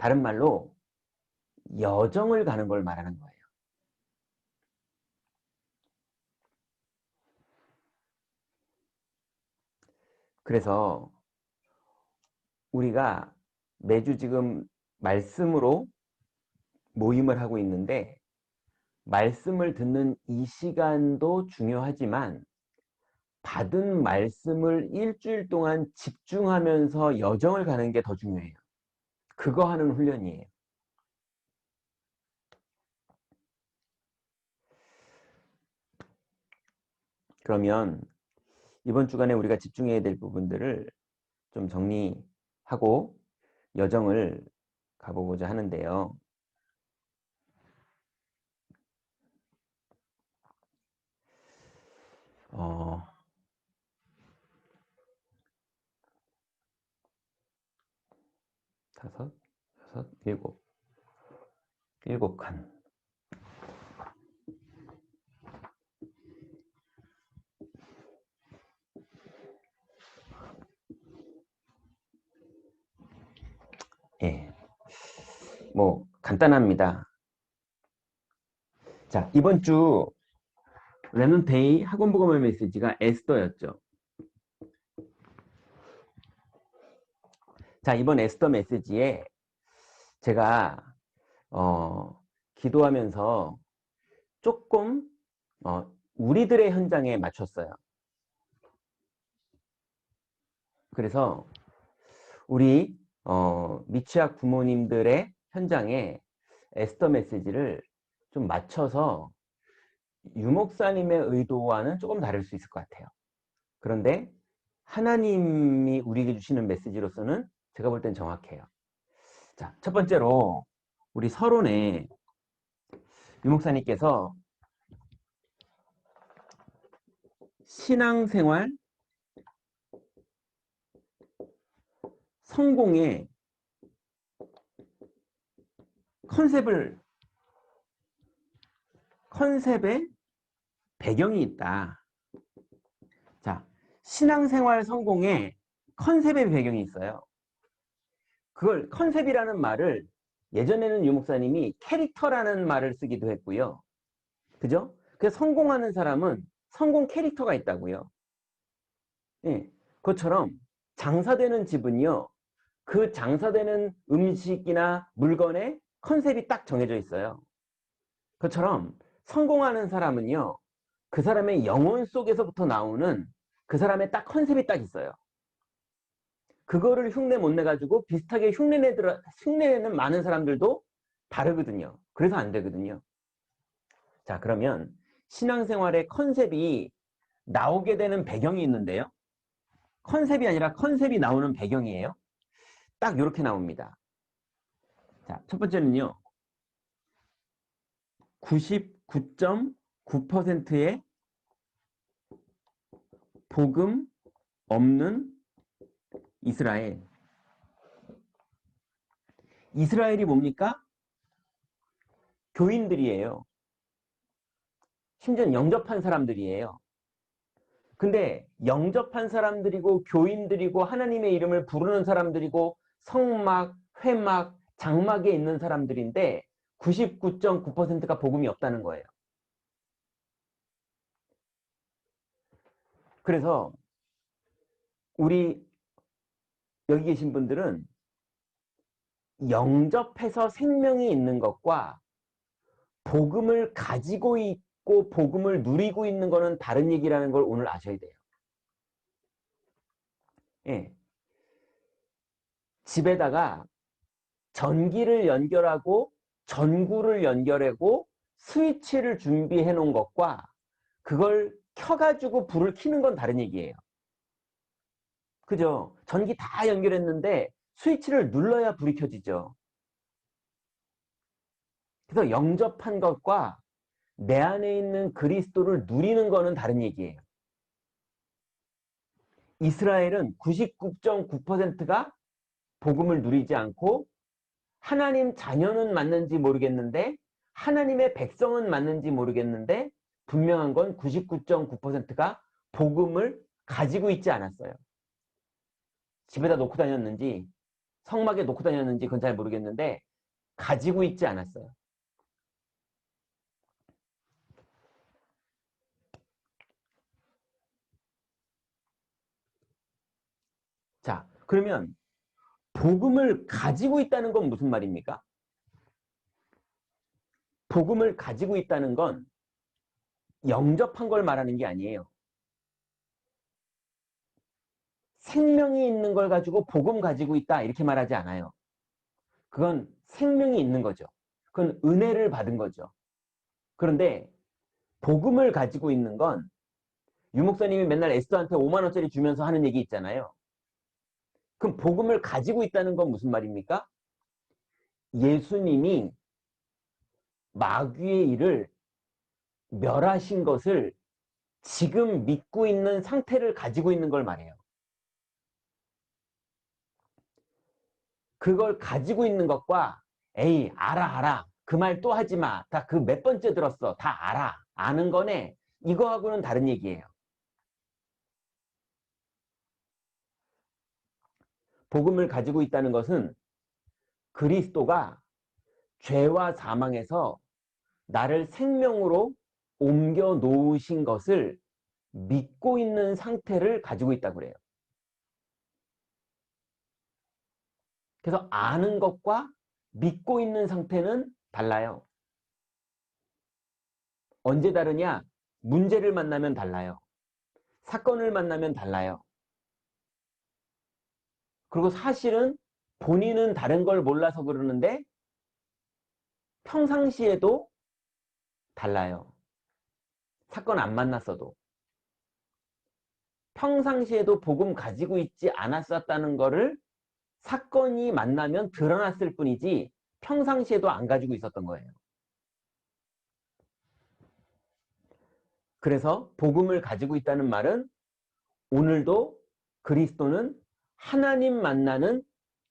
다른 말로 여정을 가는 걸 말하는 거예요. 그래서 우리가 매주 지금 말씀으로 모임을 하고 있는데 말씀을 듣는 이 시간도 중요하지만 받은 말씀을 일주일 동안 집중하면서 여정을 가는 게 더 중요해요. 그거 하는 훈련이에요. 그러면 이번 주간에 우리가 집중해야 될 부분들을 좀 정리하고 여정을 가보고자 하는데요. 다섯, 여섯, 일곱 칸. 예, 뭐 간단합니다. 자, 이번 주 랩넌데이 학원복음의 메시지가 에스더였죠. 자, 이번 에스더 메시지에 제가 기도하면서 조금 우리들의 현장에 맞췄어요. 그래서 우리 미취학 부모님들의 현장에 에스더 메시지를 좀 맞춰서 유목사님의 의도와는 조금 다를 수 있을 것 같아요. 그런데 하나님이 우리에게 주시는 메시지로서는 제가 볼 땐 정확해요. 자, 첫 번째로 우리 서론에 유목사님께서 신앙생활 성공의 컨셉에 배경이 있다. 자, 신앙생활 성공에 컨셉의 배경이 있어요. 그걸 컨셉이라는 말을 예전에는 유목사님이 캐릭터라는 말을 쓰기도 했고요. 그죠? 그래서 성공하는 사람은 성공 캐릭터가 있다고요. 예, 그것처럼 장사되는 집은요. 그 장사되는 음식이나 물건에 컨셉이 딱 정해져 있어요. 그것처럼 성공하는 사람은요. 그 사람의 영혼 속에서부터 나오는 그 사람의 딱 컨셉이 딱 있어요. 그거를 흉내 못 내가지고 비슷하게 흉내내는 많은 사람들도 다르거든요. 그래서 안 되거든요. 자, 그러면 신앙생활의 컨셉이 나오게 되는 배경이 있는데요. 컨셉이 아니라 컨셉이 나오는 배경이에요. 딱 이렇게 나옵니다. 자, 첫 번째는요. 99.9%의 복음 없는 이스라엘. 이스라엘이 뭡니까? 교인들이에요. 심지어 영접한 사람들이에요. 근데 영접한 사람들이고 교인들이고 하나님의 이름을 부르는 사람들이고 성막, 회막, 장막에 있는 사람들인데 99.9%가 복음이 없다는 거예요. 그래서 우리 여기 계신 분들은 영접해서 생명이 있는 것과 복음을 가지고 있고 복음을 누리고 있는 것은 다른 얘기라는 걸 오늘 아셔야 돼요. 예. 집에다가 전기를 연결하고 전구를 연결하고 스위치를 준비해 놓은 것과 그걸 켜가지고 불을 켜는 건 다른 얘기예요. 그죠? 전기 다 연결했는데 스위치를 눌러야 불이 켜지죠. 그래서 영접한 것과 내 안에 있는 그리스도를 누리는 거는 다른 얘기예요. 이스라엘은 99.9%가 복음을 누리지 않고 하나님 자녀는 맞는지 모르겠는데 하나님의 백성은 맞는지 모르겠는데 분명한 건 99.9%가 복음을 가지고 있지 않았어요. 집에다 놓고 다녔는지 성막에 놓고 다녔는지 그건 잘 모르겠는데 가지고 있지 않았어요. 자, 그러면 복음을 가지고 있다는 건 무슨 말입니까? 복음을 가지고 있다는 건 영접한 걸 말하는 게 아니에요. 생명이 있는 걸 가지고 복음 가지고 있다 이렇게 말하지 않아요. 그건 생명이 있는 거죠. 그건 은혜를 받은 거죠. 그런데 복음을 가지고 있는 건 유 목사님이 맨날 에스더한테 5만 원짜리 주면서 하는 얘기 있잖아요. 그럼 복음을 가지고 있다는 건 무슨 말입니까? 예수님이 마귀의 일을 멸하신 것을 지금 믿고 있는 상태를 가지고 있는 걸 말해요. 그걸 가지고 있는 것과 에이 알아 그 말 또 하지 마. 다 그 몇 번째 들었어. 다 알아. 아는 거네. 이거하고는 다른 얘기예요. 복음을 가지고 있다는 것은 그리스도가 죄와 사망에서 나를 생명으로 옮겨 놓으신 것을 믿고 있는 상태를 가지고 있다고 그래요. 그래서 아는 것과 믿고 있는 상태는 달라요. 언제 다르냐? 문제를 만나면 달라요. 사건을 만나면 달라요. 그리고 사실은 본인은 다른 걸 몰라서 그러는데 평상시에도 달라요. 사건 안 만났어도. 평상시에도 복음 가지고 있지 않았었다는 거를 사건이 만나면 드러났을 뿐이지 평상시에도 안 가지고 있었던 거예요. 그래서 복음을 가지고 있다는 말은 오늘도 그리스도는 하나님 만나는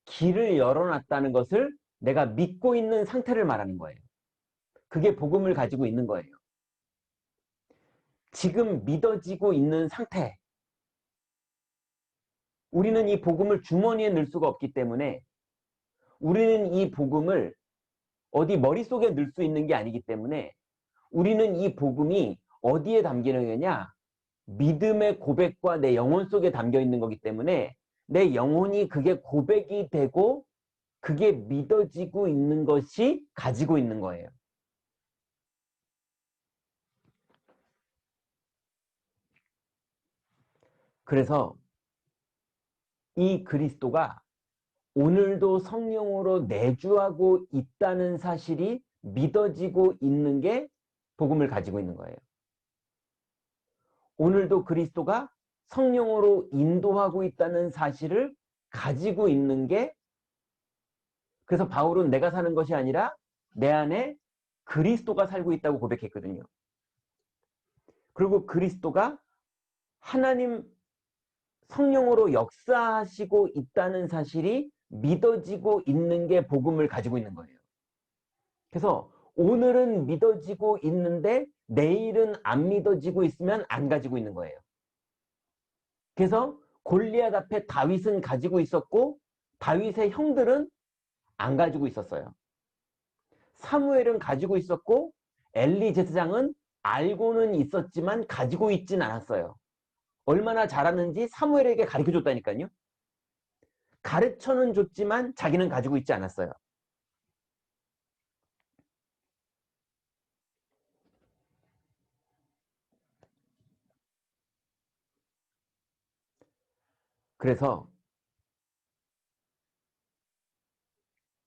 길을 열어놨다는 것을 내가 믿고 있는 상태를 말하는 거예요. 그게 복음을 가지고 있는 거예요. 지금 믿어지고 있는 상태. 우리는 이 복음을 주머니에 넣을 수가 없기 때문에 우리는 이 복음을 어디 머릿속에 넣을 수 있는 게 아니기 때문에 우리는 이 복음이 어디에 담기는 거냐? 믿음의 고백과 내 영혼 속에 담겨 있는 거기 때문에 내 영혼이 그게 고백이 되고 그게 믿어지고 있는 것이 가지고 있는 거예요. 그래서 이 그리스도가 오늘도 성령으로 내주하고 있다는 사실이 믿어지고 있는 게 복음을 가지고 있는 거예요. 오늘도 그리스도가 성령으로 인도하고 있다는 사실을 가지고 있는 게 그래서 바울은 내가 사는 것이 아니라 내 안에 그리스도가 살고 있다고 고백했거든요. 그리고 그리스도가 하나님 성령으로 역사하시고 있다는 사실이 믿어지고 있는 게 복음을 가지고 있는 거예요. 그래서 오늘은 믿어지고 있는데 내일은 안 믿어지고 있으면 안 가지고 있는 거예요. 그래서 골리앗 앞에 다윗은 가지고 있었고 다윗의 형들은 안 가지고 있었어요. 사무엘은 가지고 있었고 엘리 제사장은 알고는 있었지만 가지고 있진 않았어요. 얼마나 잘하는지 사무엘에게 가르쳐줬다니까요. 가르쳐는 줬지만 자기는 가지고 있지 않았어요. 그래서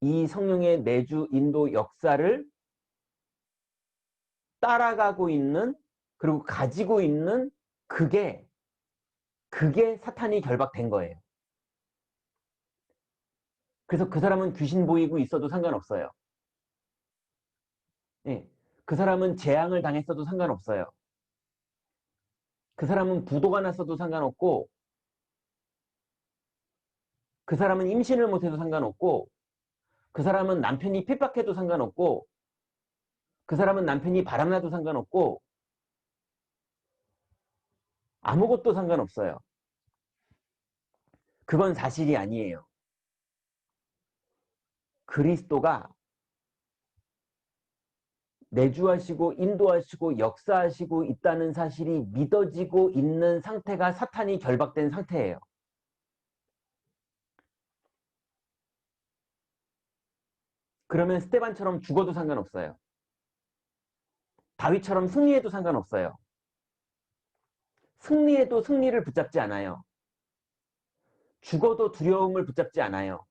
이 성령의 내주 인도 역사를 따라가고 있는 그리고 가지고 있는 그게 사탄이 결박된 거예요. 그래서 그 사람은 귀신 보이고 있어도 상관없어요. 예. 그 사람은 재앙을 당했어도 상관없어요. 그 사람은 부도가 났어도 상관없고 그 사람은 임신을 못해도 상관없고 그 사람은 남편이 핍박해도 상관없고 그 사람은 남편이 바람나도 상관없고 아무것도 상관없어요. 그건 사실이 아니에요. 그리스도가 내주하시고 인도하시고 역사하시고 있다는 사실이 믿어지고 있는 상태가 사탄이 결박된 상태예요. 그러면 스테반처럼 죽어도 상관없어요. 다윗처럼 승리해도 상관없어요. 승리해도 승리를 붙잡지 않아요. 죽어도 두려움을 붙잡지 않아요.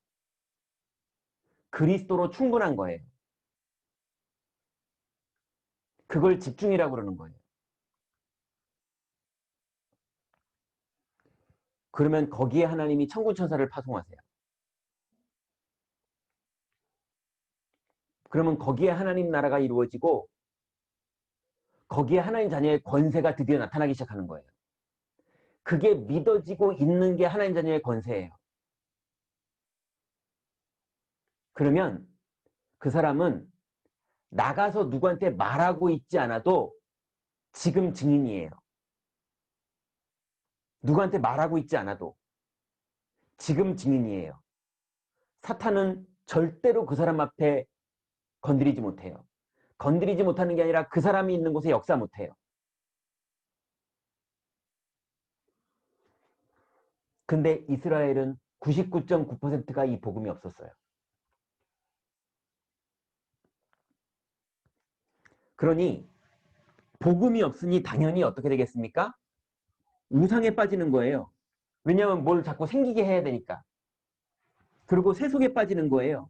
그리스도로 충분한 거예요. 그걸 집중이라고 그러는 거예요. 그러면 거기에 하나님이 천군천사를 파송하세요. 그러면 거기에 하나님 나라가 이루어지고 거기에 하나님 자녀의 권세가 드디어 나타나기 시작하는 거예요. 그게 믿어지고 있는 게 하나님 자녀의 권세예요. 그러면 그 사람은 나가서 누구한테 말하고 있지 않아도 지금 증인이에요. 누구한테 말하고 있지 않아도 지금 증인이에요. 사탄은 절대로 그 사람 앞에 건드리지 못해요. 건드리지 못하는 게 아니라 그 사람이 있는 곳에 역사 못해요. 근데 이스라엘은 99.9%가 이 복음이 없었어요. 그러니 복음이 없으니 당연히 어떻게 되겠습니까? 우상에 빠지는 거예요. 왜냐하면 뭘 자꾸 생기게 해야 되니까. 그리고 세속에 빠지는 거예요.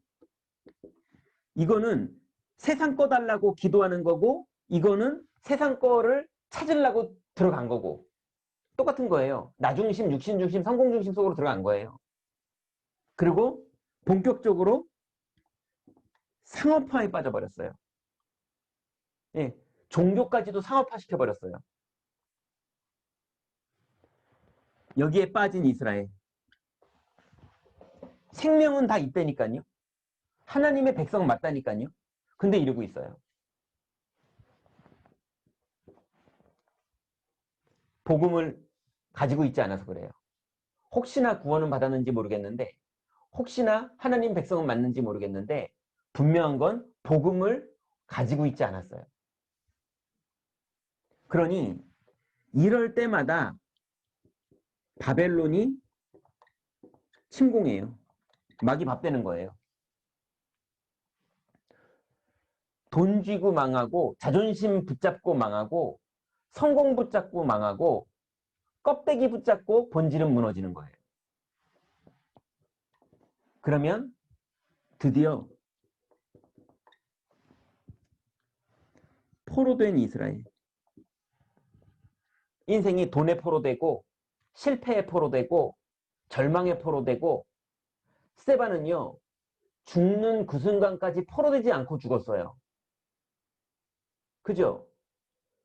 이거는 세상 거 달라고 기도하는 거고 이거는 세상 거를 찾으려고 들어간 거고 똑같은 거예요. 나중심, 육신중심, 성공중심 속으로 들어간 거예요. 그리고 본격적으로 상업화에 빠져버렸어요. 예, 종교까지도 상업화 시켜버렸어요. 여기에 빠진 이스라엘. 생명은 다 있다니까요. 하나님의 백성 맞다니까요. 근데 이러고 있어요. 복음을 가지고 있지 않아서 그래요. 혹시나 구원은 받았는지 모르겠는데 혹시나 하나님 백성은 맞는지 모르겠는데 분명한 건 복음을 가지고 있지 않았어요. 그러니 이럴 때마다 바벨론이 침공해요. 막이 밥 되는 거예요. 돈 쥐고 망하고 자존심 붙잡고 망하고 성공 붙잡고 망하고 껍데기 붙잡고 본질은 무너지는 거예요. 그러면 드디어 포로된 이스라엘. 인생이 돈에 포로되고 실패에 포로되고 절망에 포로되고 스테반은요. 죽는 그 순간까지 포로되지 않고 죽었어요. 그죠?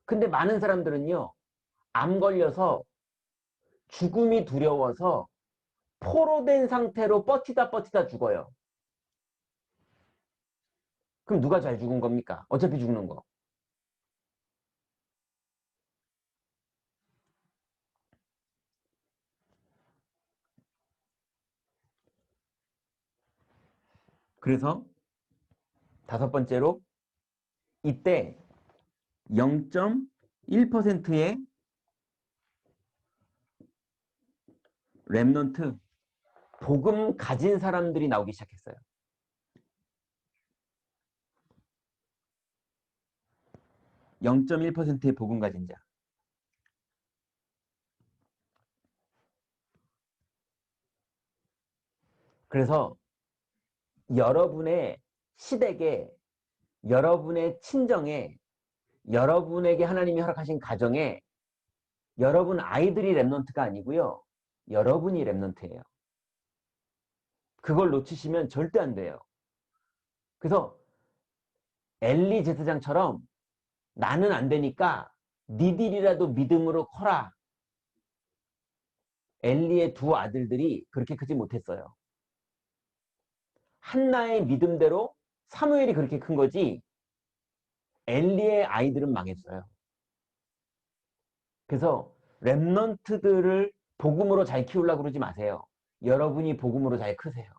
근데 많은 사람들은요. 암 걸려서 죽음이 두려워서 포로된 상태로 버티다 죽어요. 그럼 누가 잘 죽은 겁니까? 어차피 죽는 거. 그래서 다섯 번째로 이때 0.1%의 렘넌트 복음 가진 사람들이 나오기 시작했어요. 0.1%의 복음 가진 자. 그래서 여러분의 시댁에, 여러분의 친정에, 여러분에게 하나님이 허락하신 가정에 여러분 아이들이 렘넌트가 아니고요. 여러분이 렘넌트예요. 그걸 놓치시면 절대 안 돼요. 그래서 엘리 제사장처럼 나는 안 되니까 니들이라도 믿음으로 커라. 엘리의 두 아들들이 그렇게 크지 못했어요. 한나의 믿음대로 사무엘이 그렇게 큰 거지 엘리의 아이들은 망했어요. 그래서 렘넌트들을 복음으로 잘 키우려고 그러지 마세요. 여러분이 복음으로 잘 크세요.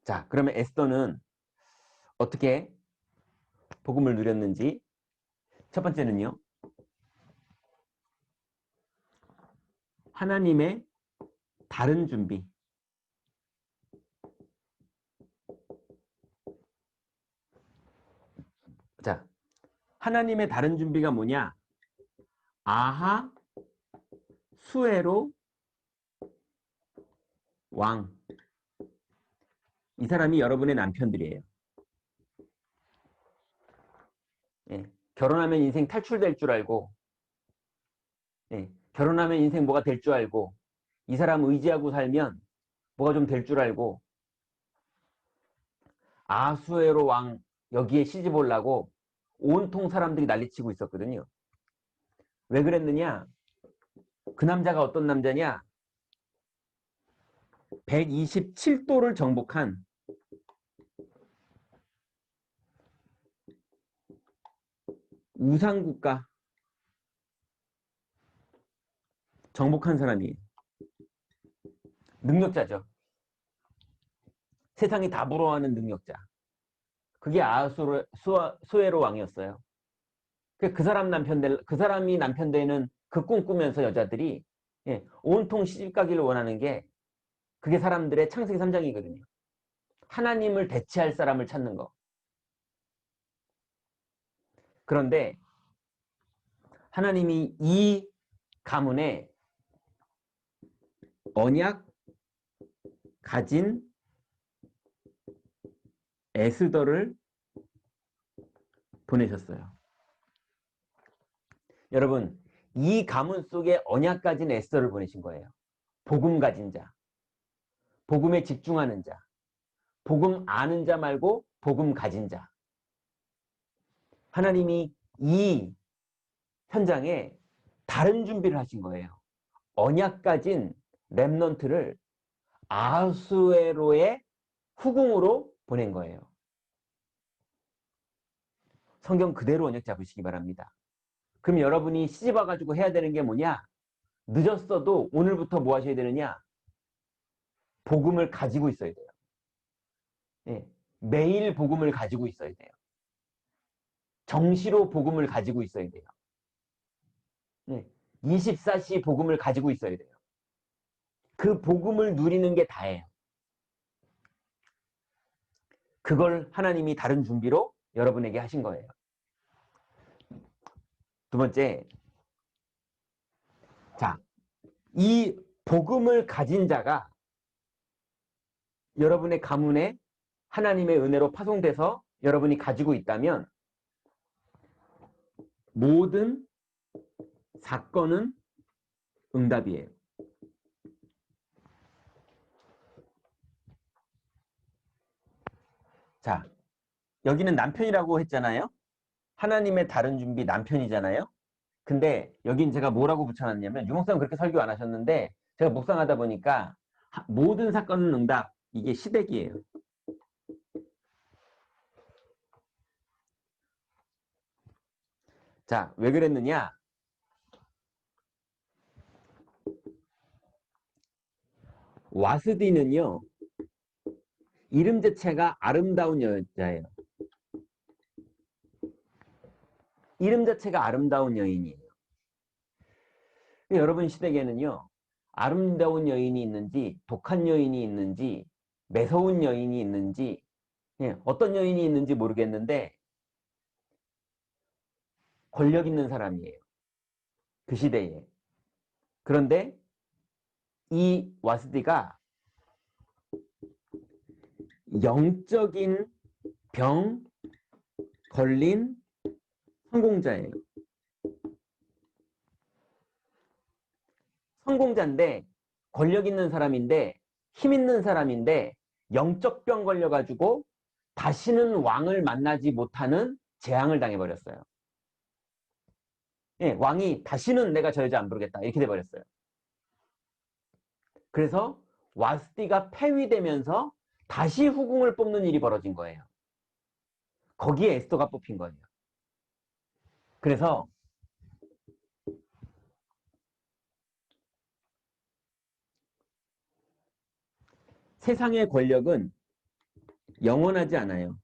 자, 그러면 에스더는 어떻게 복음을 누렸는지 첫 번째는요. 하나님의 다른 준비. 자, 하나님의 다른 준비가 뭐냐? 아하 수에로 왕. 이 사람이 여러분의 남편들이에요. 예, 결혼하면 인생 탈출될 줄 알고, 예, 결혼하면 인생 뭐가 될 줄 알고, 이 사람 의지하고 살면 뭐가 좀 될 줄 알고, 아수에로 왕 여기에 시집 올라고 온통 사람들이 난리치고 있었거든요. 왜 그랬느냐? 그 남자가 어떤 남자냐? 127도를 정복한 우상국가 정복한 사람이에요. 능력자죠. 세상이 다 부러워하는 능력자. 그게 수에로 왕이었어요. 그 사람 그 사람이 남편 되는 그 꿈꾸면서 여자들이 예, 온통 시집 가기를 원하는 게 그게 사람들의 창세기 3장이거든요. 하나님을 대체할 사람을 찾는 거. 그런데 하나님이 이 가문에 언약 가진 에스더를 보내셨어요. 여러분, 이 가문 속에 언약 가진 에스더를 보내신 거예요. 복음 가진 자, 복음에 집중하는 자, 복음 아는 자 말고 복음 가진 자. 하나님이 이 현장에 다른 준비를 하신 거예요. 언약 가진 렘넌트를 아수에로의 후궁으로 보낸 거예요. 성경 그대로 언약 잡으시기 바랍니다. 그럼 여러분이 시집 와가지고 해야 되는 게 뭐냐? 늦었어도 오늘부터 뭐 하셔야 되느냐? 복음을 가지고 있어야 돼요. 예, 매일 복음을 가지고 있어야 돼요. 정시로 복음을 가지고 있어야 돼요. 예, 24시 복음을 가지고 있어야 돼요. 그 복음을 누리는 게 다예요. 그걸 하나님이 다른 준비로 여러분에게 하신 거예요. 두 번째, 자, 이 복음을 가진 자가 여러분의 가문에 하나님의 은혜로 파송돼서 여러분이 가지고 있다면 모든 사건은 응답이에요. 자, 여기는 남편이라고 했잖아요. 하나님의 다른 준비 남편이잖아요. 근데 여긴 제가 뭐라고 붙여놨냐면 유목사님 그렇게 설교 안 하셨는데 제가 묵상하다 보니까 모든 사건은 응답. 이게 시댁이에요. 자, 왜 그랬느냐? 와스디는요. 이름 자체가 아름다운 여자예요. 이름 자체가 아름다운 여인이에요. 여러분 시댁에는요. 아름다운 여인이 있는지 독한 여인이 있는지 매서운 여인이 있는지 어떤 여인이 있는지 모르겠는데 권력 있는 사람이에요. 그 시대에. 그런데 이 와스디가 영적인 병 걸린 성공자예요. 성공자인데 권력 있는 사람인데 힘 있는 사람인데 영적 병 걸려가지고 다시는 왕을 만나지 못하는 재앙을 당해버렸어요. 예, 왕이 다시는 내가 저 여자 안 부르겠다 이렇게 돼버렸어요. 그래서 와스티가 폐위되면서 다시 후궁을 뽑는 일이 벌어진 거예요. 거기에 에스더가 뽑힌 거예요. 그래서 세상의 권력은 영원하지 않아요.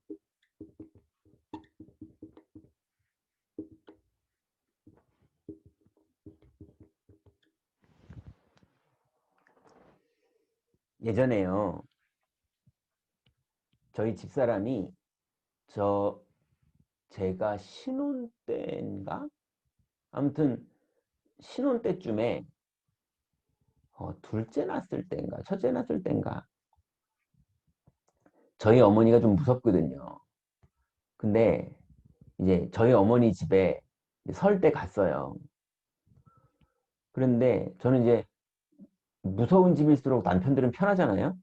예전에요. 저희 집사람이 제가 신혼 때인가? 아무튼 신혼 때쯤에 둘째 낳았을 때인가 첫째 낳았을 때인가 저희 어머니가 좀 무섭거든요. 근데 이제 저희 어머니 집에 설 때 갔어요. 그런데 저는 이제 무서운 집일수록 남편들은 편하잖아요.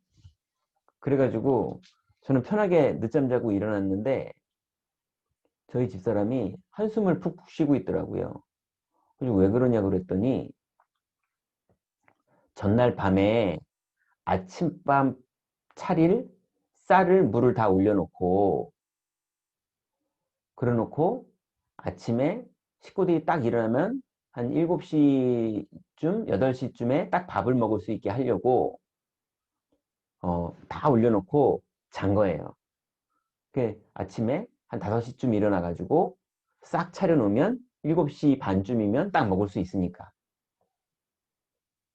그래가지고 저는 편하게 늦잠 자고 일어났는데 저희 집사람이 한숨을 푹푹 쉬고 있더라고요. 그래서 왜 그러냐 그랬더니 전날 밤에 아침밥 차릴 쌀을 물을 다 올려놓고 그래놓고 아침에 식구들이 딱 일어나면 한 7시쯤 8시쯤에 딱 밥을 먹을 수 있게 하려고 다 올려놓고 잔 거예요. 그 아침에 한 5시쯤 일어나가지고 싹 차려놓으면 7시 반쯤이면 딱 먹을 수 있으니까.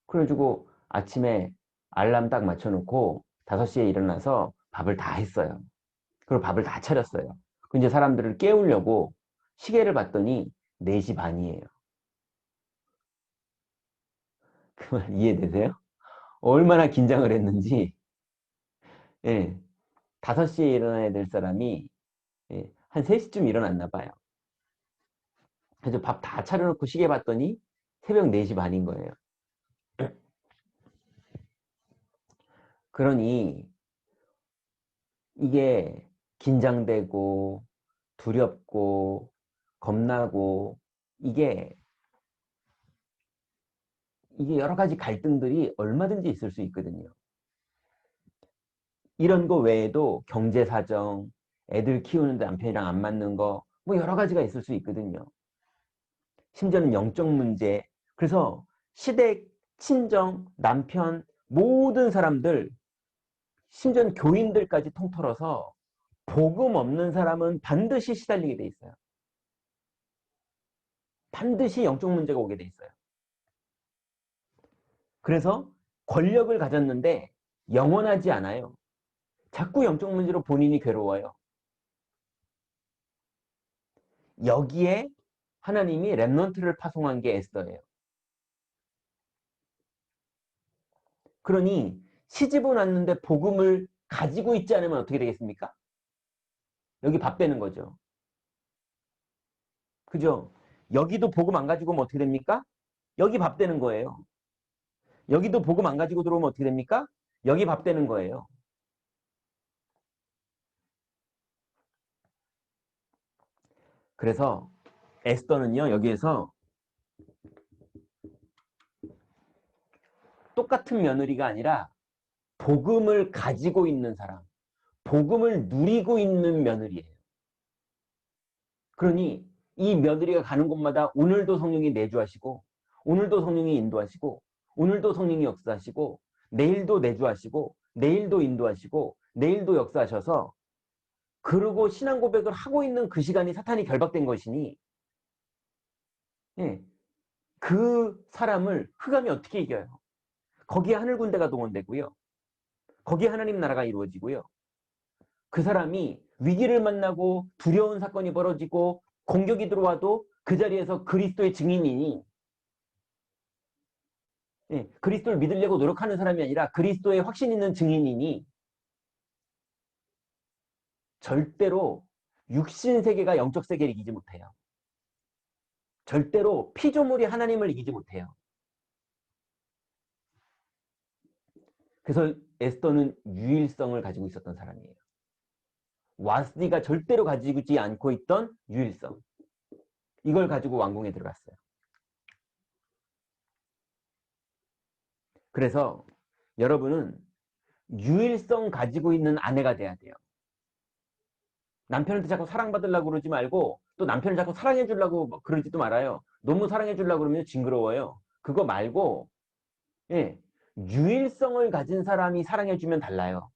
그래가지고 아침에 알람 딱 맞춰놓고 5시에 일어나서 밥을 다 했어요. 그리고 밥을 다 차렸어요. 그 이제 사람들을 깨우려고 시계를 봤더니 4시 반이에요. 그 말 이해되세요? 얼마나 긴장을 했는지. 예, 5시에 일어나야 될 사람이 한 3시쯤 일어났나 봐요. 그래서 밥 다 차려놓고 시계 봤더니 새벽 4시 반인 거예요. 그러니 이게 긴장되고 두렵고 겁나고 이게 여러 가지 갈등들이 얼마든지 있을 수 있거든요. 이런 거 외에도 경제 사정, 애들 키우는데 남편이랑 안 맞는 거, 뭐 여러 가지가 있을 수 있거든요. 심지어는 영적 문제. 그래서 시댁, 친정, 남편, 모든 사람들, 심지어는 교인들까지 통틀어서 복음 없는 사람은 반드시 시달리게 돼 있어요. 반드시 영적 문제가 오게 돼 있어요. 그래서 권력을 가졌는데 영원하지 않아요. 자꾸 영적 문제로 본인이 괴로워요. 여기에 하나님이 렘넌트를 파송한 게 에스더예요. 그러니 시집을 왔는데 복음을 가지고 있지 않으면 어떻게 되겠습니까? 여기 밥 되는 거죠. 그죠? 여기도 복음 안 가지고 오면 어떻게 됩니까? 여기 밥 되는 거예요. 여기도 복음 안 가지고 들어오면 어떻게 됩니까? 여기 밥 되는 거예요. 그래서 에스더는요, 여기에서 똑같은 며느리가 아니라 복음을 가지고 있는 사람, 복음을 누리고 있는 며느리예요. 그러니 이 며느리가 가는 곳마다 오늘도 성령이 내주하시고 오늘도 성령이 인도하시고 오늘도 성령이 역사하시고 내일도 내주하시고 내일도 인도하시고 내일도 역사하셔서 그러고 신앙 고백을 하고 있는 그 시간이 사탄이 결박된 것이니 예, 그 사람을 흑암이 어떻게 이겨요? 거기에 하늘 군대가 동원되고요. 거기에 하나님 나라가 이루어지고요. 그 사람이 위기를 만나고 두려운 사건이 벌어지고 공격이 들어와도 그 자리에서 그리스도의 증인이니 그리스도를 믿으려고 노력하는 사람이 아니라 그리스도의 확신 있는 증인이니 절대로 육신 세계가 영적 세계를 이기지 못해요. 절대로 피조물이 하나님을 이기지 못해요. 그래서 에스더는 유일성을 가지고 있었던 사람이에요. 와스디가 절대로 가지고 있지 않고 있던 유일성. 이걸 가지고 왕궁에 들어갔어요. 그래서 여러분은 유일성 가지고 있는 아내가 돼야 돼요. 남편한테 자꾸 사랑받으려고 그러지 말고 또 남편을 자꾸 사랑해 주려고 그러지도 말아요. 너무 사랑해 주려고 그러면 징그러워요. 그거 말고 예, 유일성을 가진 사람이 사랑해 주면 달라요.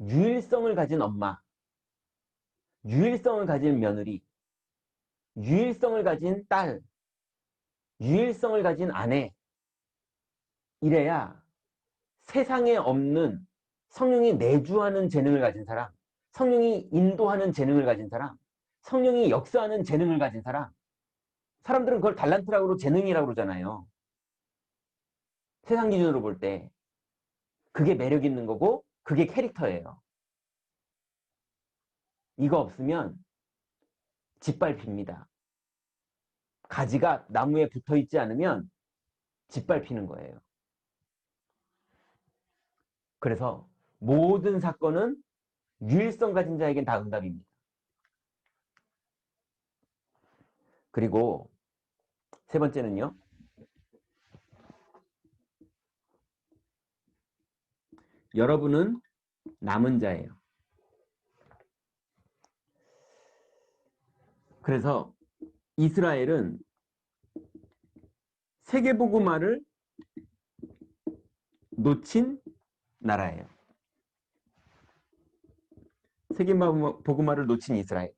유일성을 가진 엄마, 유일성을 가진 며느리, 유일성을 가진 딸, 유일성을 가진 아내, 이래야 세상에 없는 성령이 내주하는 재능을 가진 사람, 성령이 인도하는 재능을 가진 사람, 성령이 역사하는 재능을 가진 사람, 사람들은 그걸 달란트라고 재능이라고 그러잖아요. 세상 기준으로 볼 때 그게 매력 있는 거고 그게 캐릭터예요. 이거 없으면 짓밟힙니다. 가지가 나무에 붙어있지 않으면 짓밟히는 거예요. 그래서 모든 사건은 유일성 가진 자에겐 다 응답입니다. 그리고 세 번째는요. 여러분은 남은 자예요. 그래서 이스라엘은 세계복음화를 놓친 나라예요. 세계복음화를 놓친 이스라엘.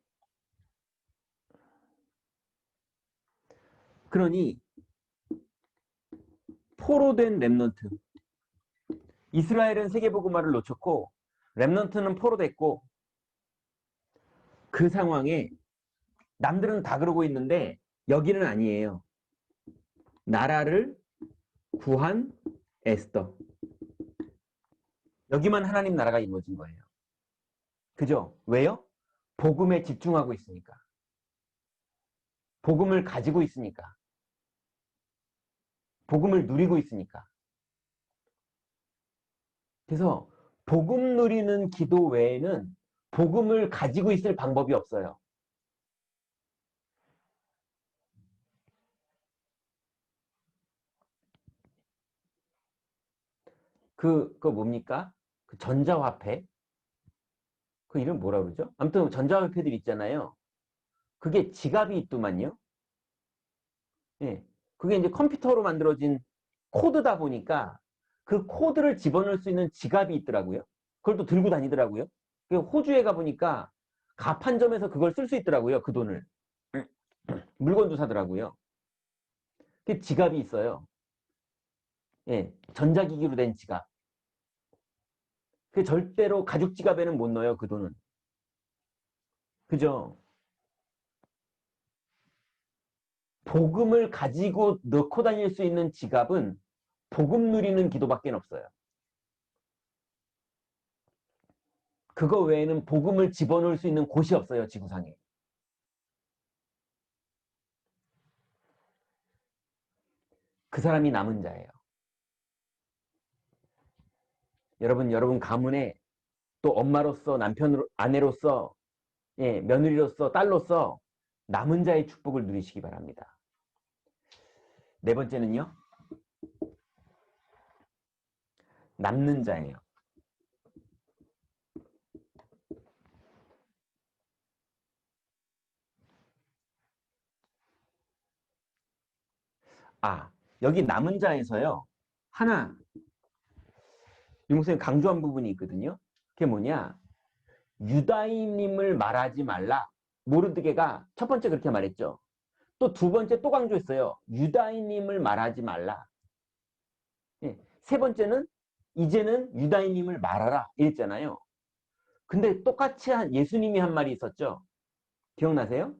그러니 포로된 렘넌트. 이스라엘은 세계복음화를 놓쳤고 렘넌트는 포로됐고 그 상황에 남들은 다 그러고 있는데 여기는 아니에요. 나라를 구한 에스더. 여기만 하나님 나라가 이루어진 거예요. 그죠? 왜요? 복음에 집중하고 있으니까. 복음을 가지고 있으니까. 복음을 누리고 있으니까. 그래서 복음 누리는 기도 외에는 복음을 가지고 있을 방법이 없어요. 그거 뭡니까? 그 전자화폐? 그 이름 뭐라 그러죠? 아무튼 전자화폐들 있잖아요. 그게 지갑이 있더만요. 예. 그게 이제 컴퓨터로 만들어진 코드다 보니까 그 코드를 집어넣을 수 있는 지갑이 있더라고요. 그걸 또 들고 다니더라고요. 호주에 가보니까 가판점에서 그걸 쓸 수 있더라고요. 그 돈을. 물건도 사더라고요. 그 지갑이 있어요. 예. 전자기기로 된 지갑. 그 절대로 가죽 지갑에는 못 넣어요. 그 돈은. 그죠? 복음을 가지고 넣고 다닐 수 있는 지갑은 복음 누리는 기도밖에 없어요. 그거 외에는 복음을 집어넣을 수 있는 곳이 없어요. 지구상에. 그 사람이 남은 자예요. 여러분 가문에 또 엄마로서 남편으로 아내로서 예, 며느리로서 딸로서 남은 자의 축복을 누리시기 바랍니다. 네 번째는요. 남는 자예요. 아, 여기 남은 자에서요. 하나 용선생님 강조한 부분이 있거든요. 그게 뭐냐? 유다인임을 말하지 말라. 모르드게가 첫 번째 그렇게 말했죠. 또 두 번째 또 강조했어요. 유다인임을 말하지 말라. 예. 세 번째는 이제는 유다인임을 말하라 이랬잖아요. 근데 똑같이 예수님이 한 말이 있었죠. 기억나세요?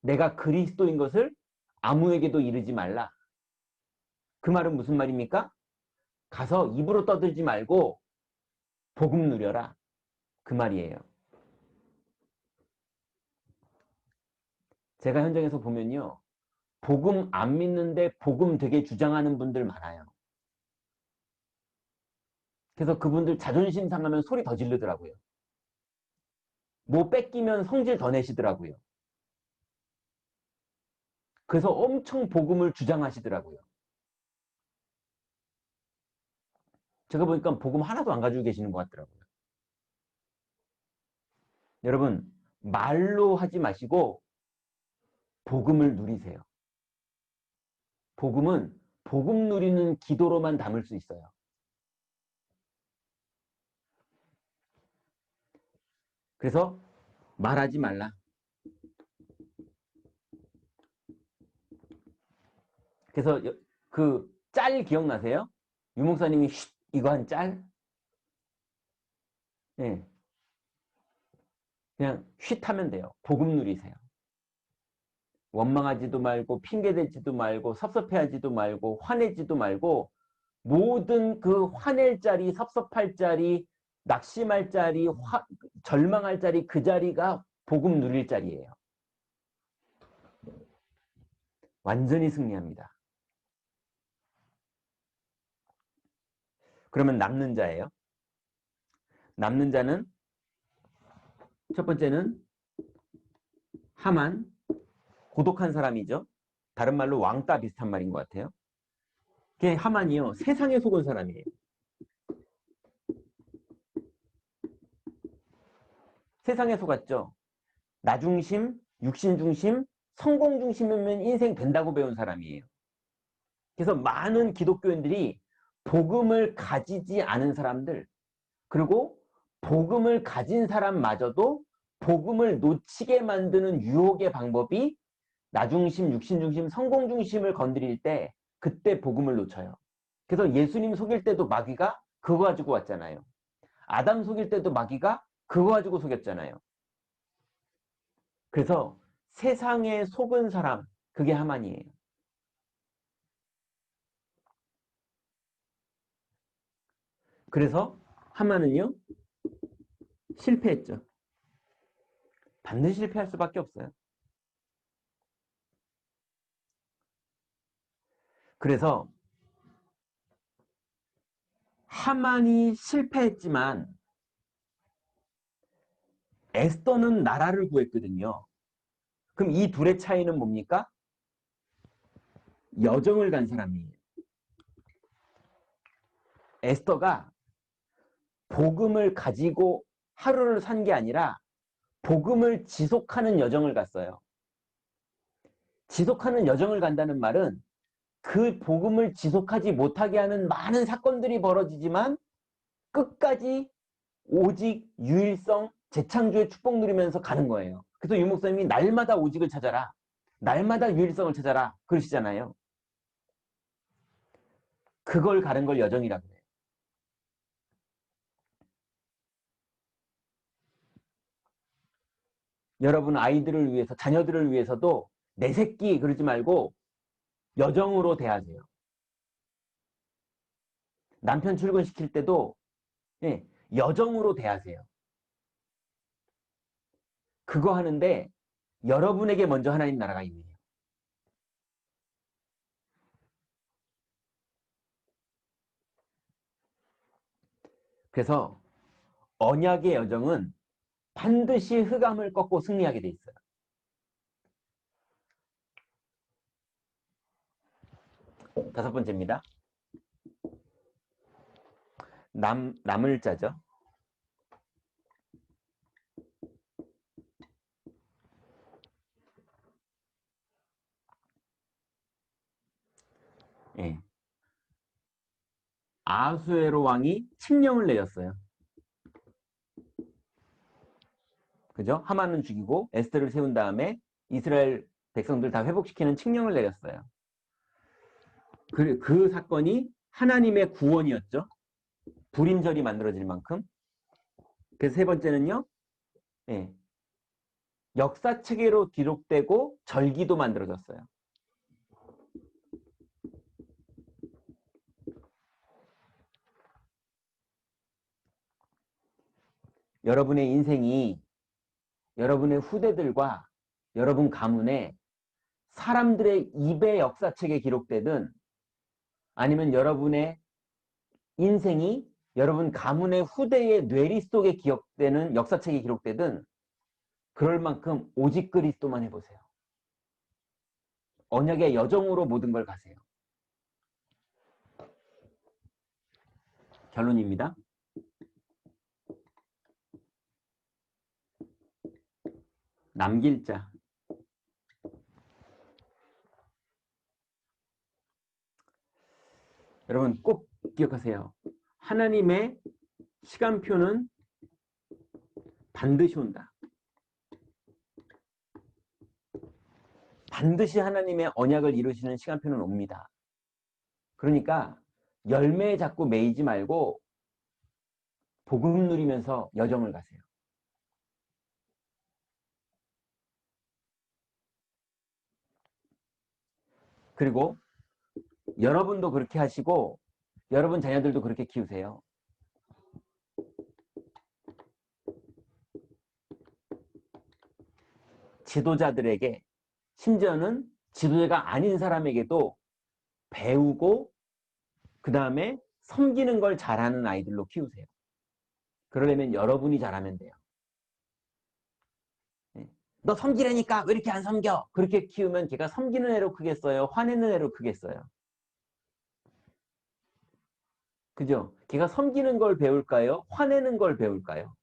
내가 그리스도인 것을 아무에게도 이르지 말라. 그 말은 무슨 말입니까? 가서 입으로 떠들지 말고 복음 누려라. 그 말이에요. 제가 현장에서 보면요. 복음 안 믿는데 복음 되게 주장하는 분들 많아요. 그래서 그분들 자존심 상하면 소리 더 지르더라고요. 뭐 뺏기면 성질 더 내시더라고요. 그래서 엄청 복음을 주장하시더라고요. 제가 보니까 복음 하나도 안 가지고 계시는 것 같더라고요. 여러분, 말로 하지 마시고 복음을 누리세요. 복음은 복음 누리는 기도로만 담을 수 있어요. 그래서 말하지 말라. 그래서 그 짤 기억나세요? 유목사님이 쉿 이거 한 짤? 네. 그냥 쉿 하면 돼요. 복음 누리세요. 원망하지도 말고 핑계대지도 말고 섭섭해하지도 말고 화내지도 말고 모든 그 화낼 자리, 섭섭할 자리, 낙심할 자리, 절망할 자리 그 자리가 복음 누릴 자리예요. 완전히 승리합니다. 그러면 남는 자예요. 남는 자는 첫 번째는 하만, 고독한 사람이죠. 다른 말로 왕따 비슷한 말인 것 같아요. 그게 하만이요. 세상에 속은 사람이에요. 세상에 속았죠. 나 중심, 육신 중심, 성공 중심이면 인생 된다고 배운 사람이에요. 그래서 많은 기독교인들이 복음을 가지지 않은 사람들, 그리고 복음을 가진 사람마저도 복음을 놓치게 만드는 유혹의 방법이 나 중심, 육신 중심, 성공 중심을 건드릴 때 그때 복음을 놓쳐요. 그래서 예수님 속일 때도 마귀가 그거 가지고 왔잖아요. 아담 속일 때도 마귀가 그거 가지고 속였잖아요. 그래서 세상에 속은 사람, 그게 하만이에요. 그래서 하만은요, 실패했죠. 반드시 실패할 수밖에 없어요. 그래서 하만이 실패했지만 에스더는 나라를 구했거든요. 그럼 이 둘의 차이는 뭡니까? 여정을 간 사람이에요. 에스더가 복음을 가지고 하루를 산 게 아니라 복음을 지속하는 여정을 갔어요. 지속하는 여정을 간다는 말은 그 복음을 지속하지 못하게 하는 많은 사건들이 벌어지지만 끝까지 오직 유일성, 재창조의 축복 누리면서 가는 거예요. 그래서 유 목사님이 날마다 오직을 찾아라. 날마다 유일성을 찾아라. 그러시잖아요. 그걸 가는 걸 여정이라고 해요. 여러분 아이들을 위해서, 자녀들을 위해서도 내 새끼 그러지 말고 여정으로 대하세요. 남편 출근시킬 때도 여정으로 대하세요. 그거 하는데 여러분에게 먼저 하나님 나라가 있네요. 그래서 언약의 여정은 반드시 흑암을 꺾고 승리하게 돼 있어요. 다섯 번째입니다. 남을 자죠. 예. 아수에로 왕이 칙령을 내렸어요. 그죠? 하만은 죽이고 에스더를 세운 다음에 이스라엘 백성들 다 회복시키는 칙령을 내렸어요. 그 사건이 하나님의 구원이었죠. 불임절이 만들어질 만큼. 그래서 세 번째는요. 예. 역사체계로 기록되고 절기도 만들어졌어요. 여러분의 인생이 여러분의 후대들과 여러분 가문에 사람들의 입의 역사책에 기록되든 아니면 여러분의 인생이 여러분 가문의 후대의 뇌리 속에 기억되는 역사책에 기록되든 그럴 만큼 오직 그리스도만 해보세요. 언약의 여정으로 모든 걸 가세요. 결론입니다. 남길 자. 여러분 꼭 기억하세요. 하나님의 시간표는 반드시 온다. 반드시 하나님의 언약을 이루시는 시간표는 옵니다. 그러니까 열매에 자꾸 매이지 말고 복음 누리면서 여정을 가세요. 그리고 여러분도 그렇게 하시고 여러분 자녀들도 그렇게 키우세요. 지도자들에게, 심지어는 지도자가 아닌 사람에게도 배우고 그 다음에 섬기는 걸 잘하는 아이들로 키우세요. 그러려면 여러분이 잘하면 돼요. 너 섬기라니까 왜 이렇게 안 섬겨? 그렇게 키우면 걔가 섬기는 애로 크겠어요? 화내는 애로 크겠어요? 그죠? 걔가 섬기는 걸 배울까요? 화내는 걸 배울까요?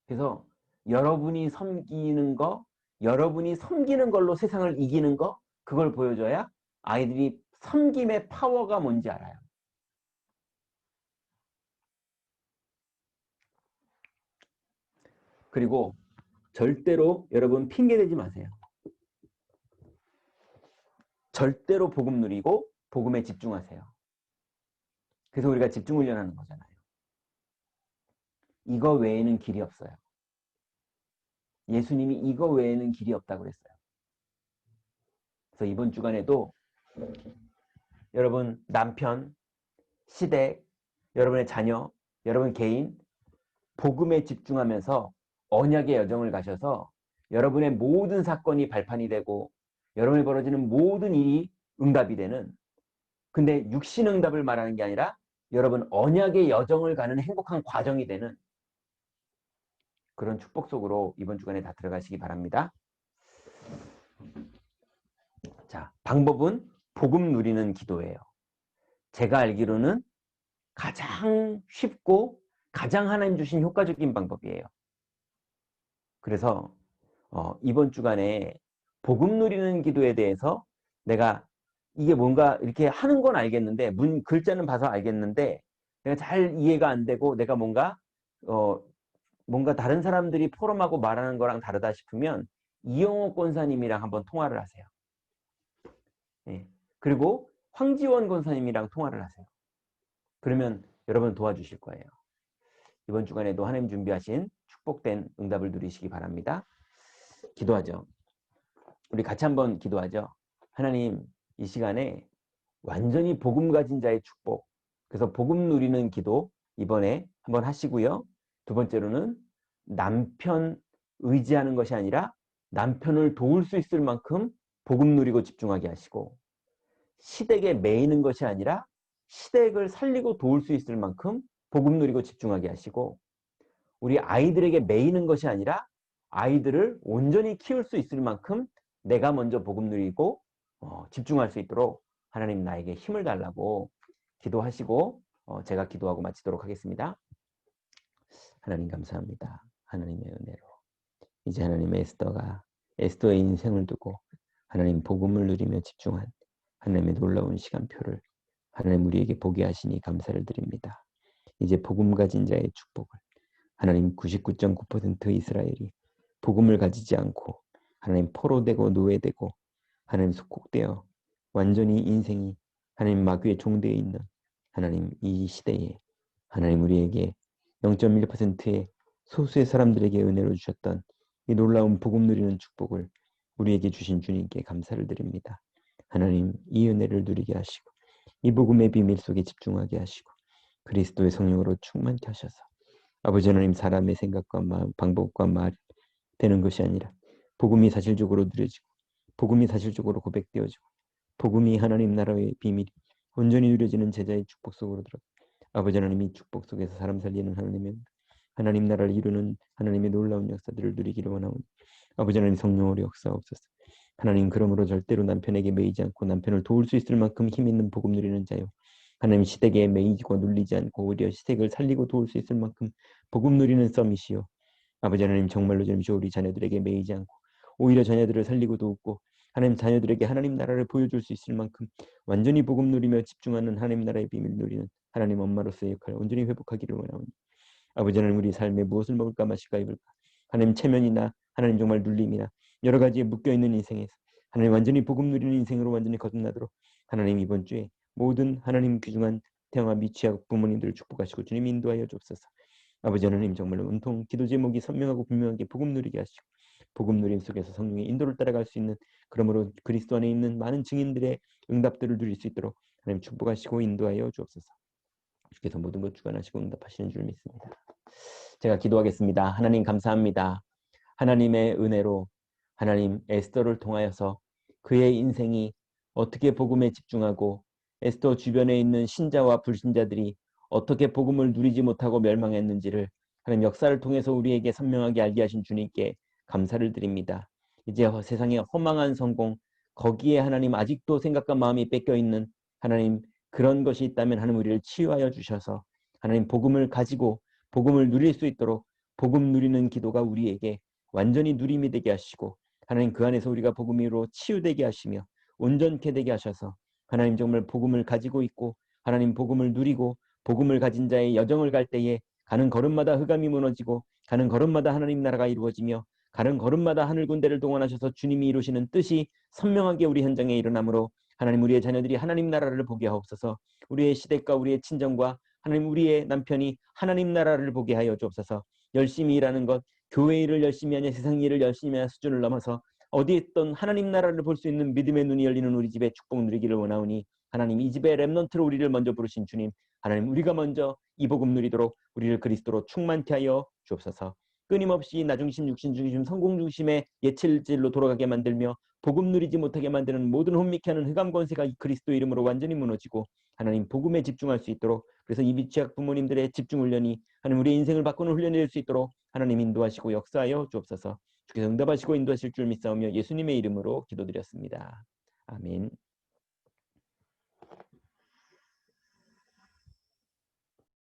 그래서 여러분이 섬기는 거, 여러분이 섬기는 걸로 세상을 이기는 거, 그걸 보여줘야 아이들이 섬김의 파워가 뭔지 알아요. 그리고 절대로 여러분 핑계대지 마세요. 절대로 복음 누리고 복음에 집중하세요. 그래서 우리가 집중 훈련하는 거잖아요. 이거 외에는 길이 없어요. 예수님이 이거 외에는 길이 없다고 그랬어요. 그래서 이번 주간에도 여러분 남편, 시댁, 여러분의 자녀, 여러분 개인 복음에 집중하면서 언약의 여정을 가셔서 여러분의 모든 사건이 발판이 되고 여러분이 벌어지는 모든 일이 응답이 되는, 근데 육신 응답을 말하는 게 아니라 여러분 언약의 여정을 가는 행복한 과정이 되는 그런 축복 속으로 이번 주간에 다 들어가시기 바랍니다. 자, 방법은 복음 누리는 기도예요. 제가 알기로는 가장 쉽고 가장 하나님 주신 효과적인 방법이에요. 그래서 이번 주간에 복음 누리는 기도에 대해서 내가 이게 뭔가 이렇게 하는 건 알겠는데 글자는 봐서 알겠는데 내가 잘 이해가 안 되고 내가 뭔가 다른 사람들이 포럼하고 말하는 거랑 다르다 싶으면 이영호 권사님이랑 한번 통화를 하세요. 네. 그리고 황지원 권사님이랑 통화를 하세요. 그러면 여러분 도와주실 거예요. 이번 주간에도 하나님 준비하신 축복된 응답을 누리시기 바랍니다. 기도하죠. 우리 같이 한번 기도하죠. 하나님, 이 시간에 완전히 복음 가진 자의 축복, 그래서 복음 누리는 기도 이번에 한번 하시고요. 두 번째로는 남편 의지하는 것이 아니라 남편을 도울 수 있을 만큼 복음 누리고 집중하게 하시고, 시댁에 매이는 것이 아니라 시댁을 살리고 도울 수 있을 만큼 복음 누리고 집중하게 하시고, 우리 아이들에게 매이는 것이 아니라 아이들을 온전히 키울 수 있을 만큼 내가 먼저 복음 누리고 집중할 수 있도록 하나님 나에게 힘을 달라고 기도하시고 제가 기도하고 마치도록 하겠습니다. 하나님 감사합니다. 하나님의 은혜로 이제 하나님의 에스더의 인생을 두고 하나님 복음을 누리며 집중한 하나님의 놀라운 시간표를 하나님 우리에게 보게 하시니 감사를 드립니다. 이제 복음 가진 자의 축복을 하나님 99.9% 이스라엘이 복음을 가지지 않고 하나님 포로되고 노예되고 하나님 속국되어 완전히 인생이 하나님 마귀의 종되어 있는 하나님 이 시대에 하나님 우리에게 0.1%의 소수의 사람들에게 은혜로 주셨던 이 놀라운 복음 누리는 축복을 우리에게 주신 주님께 감사를 드립니다. 하나님 이 은혜를 누리게 하시고 이 복음의 비밀 속에 집중하게 하시고 그리스도의 성령으로 충만케 하셔서 아버지 하나님 사람의 생각과 마음, 방법과 말이 되는 것이 아니라 복음이 사실적으로 누려지고 복음이 사실적으로 고백되어지고 복음이 하나님 나라의 비밀이 온전히 누려지는 제자의 축복 속으로 들어가 아버지 하나님이 축복 속에서 사람 살리는 하나님 나라를 이루는 하나님의 놀라운 역사들을 누리기를 원하오니 아버지 하나님 성령으로 역사하옵소서. 하나님 그러므로 절대로 남편에게 매이지 않고 남편을 도울 수 있을 만큼 힘 있는 복음 누리는 자요 하나님 시댁에 매이고 눌리지 않고 오히려 시댁을 살리고 도울 수 있을 만큼 복음 누리는 썸이시요 아버지 하나님 정말로 주님시오 우리 자녀들에게 매이지 않고 오히려 자녀들을 살리고 돕고 하나님 자녀들에게 하나님 나라를 보여줄 수 있을 만큼 완전히 복음 누리며 집중하는 하나님 나라의 비밀 누리는 하나님 엄마로서의 역할을 온전히 회복하기를 원하오니 아버지 하나님, 우리 삶에 무엇을 먹을까 마실까 입을까, 하나님 체면이나 하나님 정말 눌림이나 여러 가지에 묶여있는 인생에서 하나님 완전히 복음 누리는 인생으로 완전히 거듭나도록 하나님 이번 주에 모든 하나님 귀중한 태영아 미취학 부모님들을 축복하시고 주님 인도하여 주옵소서. 아버지 하나님, 정말 온통 기도 제목이 선명하고 분명하게 복음 누리게 하시고 복음 누림 속에서 성령의 인도를 따라갈 수 있는, 그러므로 그리스도 안에 있는 많은 증인들의 응답들을 누릴 수 있도록 하나님 축복하시고 인도하여 주옵소서. 주께서 모든 것 주관하시고 응답하시는 줄 믿습니다. 제가 기도하겠습니다. 하나님 감사합니다. 하나님의 은혜로 하나님 에스더를 통하여서 그의 인생이 어떻게 복음에 집중하고 에스더 주변에 있는 신자와 불신자들이 어떻게 복음을 누리지 못하고 멸망했는지를 하나님 역사를 통해서 우리에게 선명하게 알게 하신 주님께 감사를 드립니다. 이제 세상의 허망한 성공, 거기에 하나님 아직도 생각과 마음이 뺏겨 있는 하나님, 그런 것이 있다면 하나님 우리를 치유하여 주셔서 하나님 복음을 가지고 복음을 누릴 수 있도록 복음 누리는 기도가 우리에게 완전히 누림이 되게 하시고 하나님 그 안에서 우리가 복음으로 치유되게 하시며 온전케 되게 하셔서 하나님 정말 복음을 가지고 있고 하나님 복음을 누리고 복음을 가진 자의 여정을 갈 때에 가는 걸음마다 흑암이 무너지고 가는 걸음마다 하나님 나라가 이루어지며 가는 걸음마다 하늘 군대를 동원하셔서 주님이 이루시는 뜻이 선명하게 우리 현장에 일어나므로 하나님 우리의 자녀들이 하나님 나라를 보게 하옵소서. 우리의 시댁과 우리의 친정과 하나님 우리의 남편이 하나님 나라를 보게 하여 주옵소서. 열심히 일하는 것, 교회 일을 열심히 하냐 세상 일을 열심히 하냐 수준을 넘어서 어디 있던 하나님 나라를 볼 수 있는 믿음의 눈이 열리는 우리 집에 축복 누리기를 원하오니 하나님 이 집의 렘넌트로 우리를 먼저 부르신 주님, 하나님 우리가 먼저 이 복음 누리도록 우리를 그리스도로 충만케 하여 주옵소서. 끊임없이 나중심 육신 중심 성공 중심의 예칠질로 돌아가게 만들며 복음 누리지 못하게 만드는 모든 혼미케 하는 흑암 권세가 이 그리스도 이름으로 완전히 무너지고 하나님 복음에 집중할 수 있도록, 그래서 이 미취학 부모님들의 집중 훈련이 하나님 우리의 인생을 바꾸는 훈련이 될 수 있도록 하나님 인도하시고 역사하여 주옵소서. 주께서 응답하시고 인도하실 줄 믿사오며 예수님의 이름으로 기도드렸습니다. 아멘.